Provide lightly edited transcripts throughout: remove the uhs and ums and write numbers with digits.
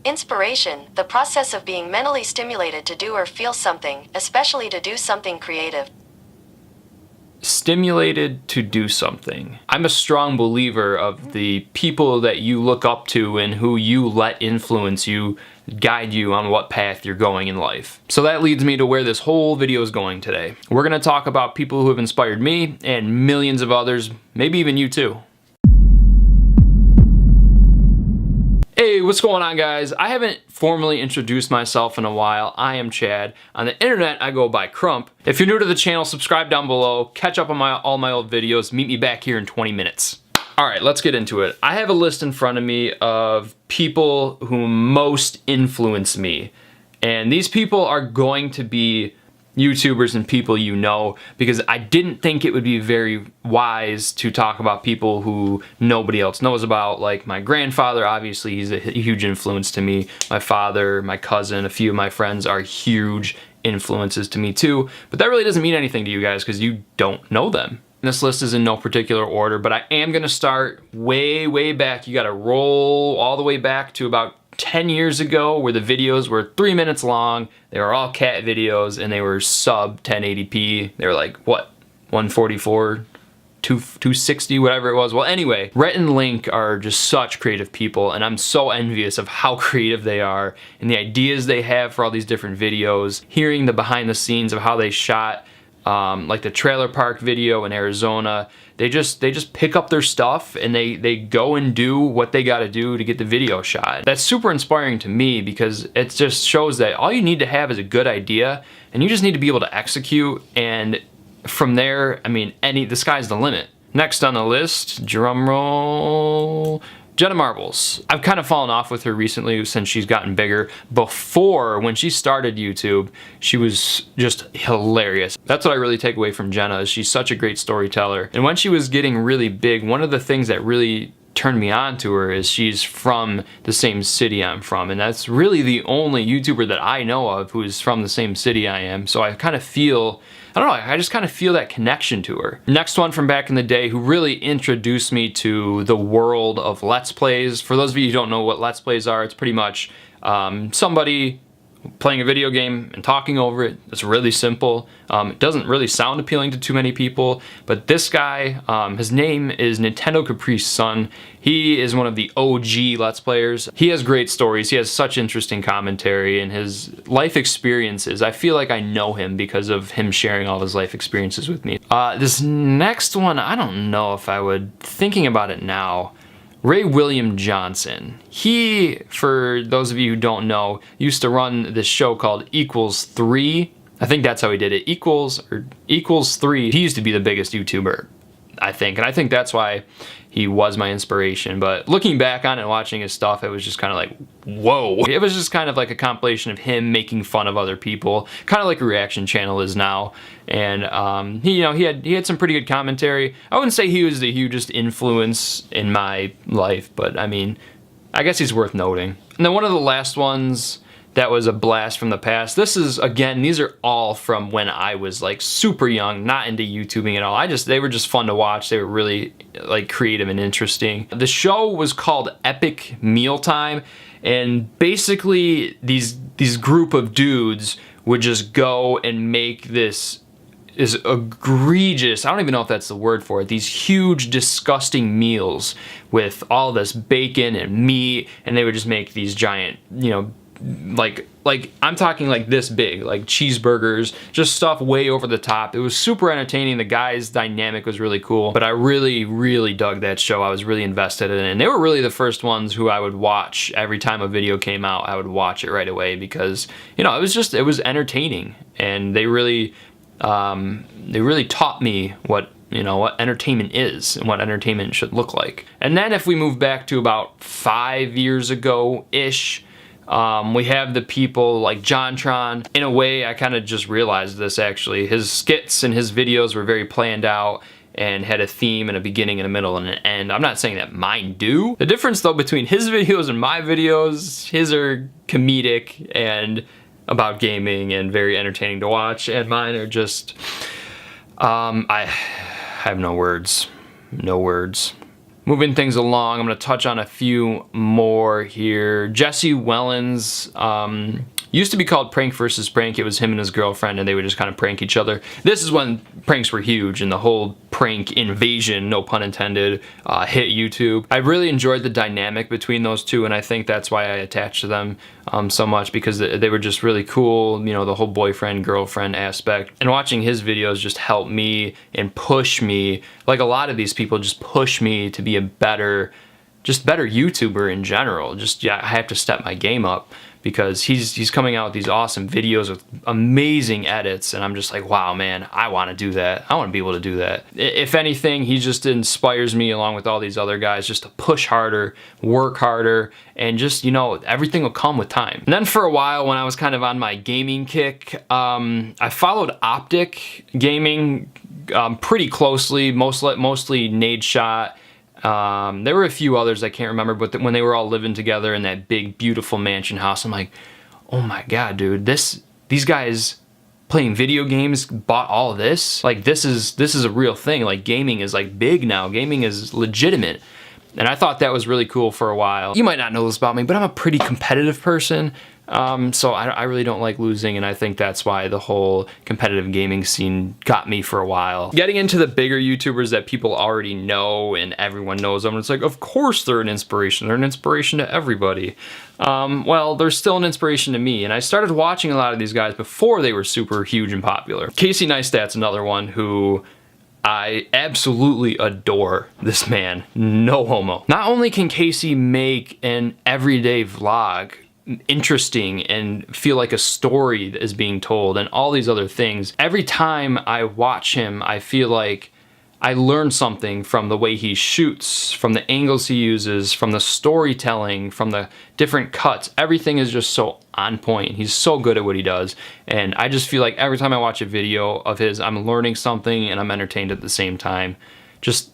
Inspiration, the process of being mentally stimulated to do or feel something, especially to do something creative. Stimulated to do something. I'm a strong believer of the people that you look up to and who you let influence you, guide you on what path you're going in life. So that leads me to where this whole video is going today. We're gonna talk about people who have inspired me and millions of others, maybe even you too. Hey, what's going on, guys? I haven't formally introduced myself in a while. I am Chad. On the internet, I go by Krump. If you're new to the channel, subscribe down below, catch up on all my old videos, meet me back here in 20 minutes. All right, let's get into it. I have a list in front of me of people who most influence me. And these people are going to be YouTubers and people you know, because I didn't think it would be very wise to talk about people who nobody else knows about. Like my grandfather, obviously he's a huge influence to me. My father, my cousin, a few of my friends are huge influences to me too, but that really doesn't mean anything to you guys because you don't know them. This list is in no particular order, but I am gonna start way back. You gotta roll all the way back to about 10 years ago, where the videos were 3 minutes long. They were all cat videos and they were sub 1080p. They were like, what, 144, 260, whatever it was. Well, anyway, Rhett and Link are just such creative people, and I'm so envious of how creative they are and the ideas they have for all these different videos. Hearing the behind the scenes of how they shot like the trailer park video in Arizona. They just pick up their stuff and they go and do what they gotta do to get the video shot. That's super inspiring to me because it just shows that all you need to have is a good idea and you just need to be able to execute, and from there, I mean, the sky's the limit. Next on the list, drum roll, Jenna Marbles. I've kind of fallen off with her recently since she's gotten bigger. Before, when she started YouTube, she was just hilarious. That's what I really take away from Jenna, is she's such a great storyteller. And when she was getting really big, one of the things that really turned me on to her is she's from the same city I'm from, and that's really the only YouTuber that I know of who's from the same city I am. So I kind of feel, I don't know, I just kind of feel that connection to her. Next one from back in the day who really introduced me to the world of Let's Plays. For those of you who don't know what Let's Plays are, it's pretty much somebody playing a video game and talking over it. It's really simple. It doesn't really sound appealing to too many people, but this guy, his name is Nintendo Caprice Sun. He is one of the OG Let's Players. He has great stories. He has such interesting commentary, and his life experiences, I feel like I know him because of him sharing all his life experiences with me. This next one, I don't know if I would, thinking about it now, Ray William Johnson. He, for those of you who don't know, used to run this show called Equals 3. I think that's how he did it. Equals 3. He used to be the biggest YouTuber, I think. And I think that's why he was my inspiration. But looking back on it and watching his stuff, it was just kind of like, whoa. It was just kind of like a compilation of him making fun of other people, kind of like a reaction channel is now. And he had some pretty good commentary. I wouldn't say he was the hugest influence in my life, but I mean, I guess he's worth noting. And then one of the last ones that was a blast from the past. This is, again, these are all from when I was like super young, not into YouTubing at all. They were just fun to watch. They were really like creative and interesting. The show was called Epic Mealtime, and basically these group of dudes would just go and make this egregious, I don't even know if that's the word for it, these huge disgusting meals with all this bacon and meat, and they would just make these giant, you know, like I'm talking like this big, like cheeseburgers, just stuff way over the top. It was super entertaining. The guy's dynamic was really cool, but I really dug that show. I was really invested in it, and they were really the first ones who I would watch every time a video came out. I would watch it right away because, you know, it was entertaining, and they really taught me what entertainment is and what entertainment should look like. And then if we move back to about 5 years ago-ish, we have the people like JonTron. In a way, I kind of just realized this actually. His skits and his videos were very planned out and had a theme and a beginning and a middle and an end. I'm not saying that mine do. The difference though between his videos and my videos, his are comedic and about gaming and very entertaining to watch, and mine are just, I have no words. Moving things along, I'm going to touch on a few more here. Jesse Wellens, used to be called Prank vs. Prank. It was him and his girlfriend, and they would just kind of prank each other. This is when pranks were huge, and the whole prank invasion, no pun intended, hit YouTube. I really enjoyed the dynamic between those two, and I think that's why I attached to them so much, because they were just really cool, you know, the whole boyfriend-girlfriend aspect. And watching his videos just helped me and push me, like a lot of these people just push me to be a better YouTuber in general. Yeah, I have to step my game up, because he's coming out with these awesome videos with amazing edits, and I'm just like, wow, man, I want to do that. I want to be able to do that. If anything, he just inspires me, along with all these other guys, just to push harder, work harder, and just, you know, everything will come with time. And then for a while, when I was kind of on my gaming kick, I followed Optic Gaming pretty closely, mostly Nadeshot. There were a few others I can't remember, but when they were all living together in that big, beautiful mansion house, I'm like, oh my god, dude, these guys playing video games bought all of this? Like, this is a real thing. Like, gaming is like big now. Gaming is legitimate. And I thought that was really cool for a while. You might not know this about me, but I'm a pretty competitive person. So I really don't like losing, and I think that's why the whole competitive gaming scene got me for a while. Getting into the bigger YouTubers that people already know and everyone knows them, it's like, of course they're an inspiration. They're an inspiration to everybody. Well, they're still an inspiration to me, and I started watching a lot of these guys before they were super huge and popular. Casey Neistat's another one who I absolutely adore. This man, no homo. Not only can Casey make an everyday vlog interesting and feel like a story that is being told and all these other things, every time I watch him, I feel like I learn something from the way he shoots, from the angles he uses, from the storytelling, from the different cuts. Everything is just so on point. He's so good at what he does, and I just feel like every time I watch a video of his, I'm learning something and I'm entertained at the same time. Just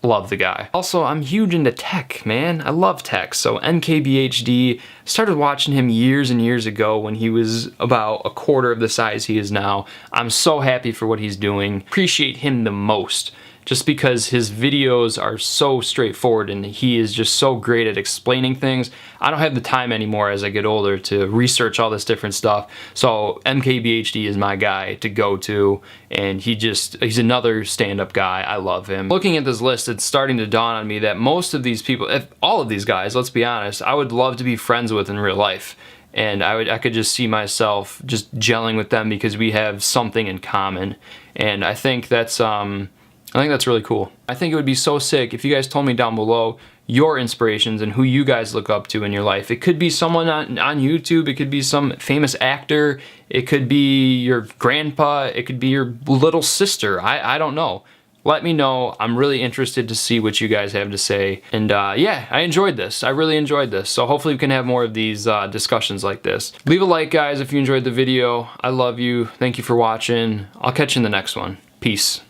love the guy. Also, I'm huge into tech, man. I love tech. So MKBHD, started watching him years and years ago when he was about a quarter of the size he is now. I'm so happy for what he's doing. Appreciate him the most, just because his videos are so straightforward and he is just so great at explaining things. I don't have the time anymore as I get older to research all this different stuff. So MKBHD is my guy to go to, and he's another stand-up guy. I love him. Looking at this list, it's starting to dawn on me that most of these people, if all of these guys, let's be honest, I would love to be friends with in real life. And I could just see myself just gelling with them because we have something in common. And I think that's really cool. I think it would be so sick if you guys told me down below your inspirations and who you guys look up to in your life. It could be someone on YouTube, it could be some famous actor, it could be your grandpa, it could be your little sister. I don't know. Let me know. I'm really interested to see what you guys have to say. And yeah, I enjoyed this. I really enjoyed this. So hopefully we can have more of these discussions like this. Leave a like, guys, if you enjoyed the video. I love you. Thank you for watching. I'll catch you in the next one. Peace.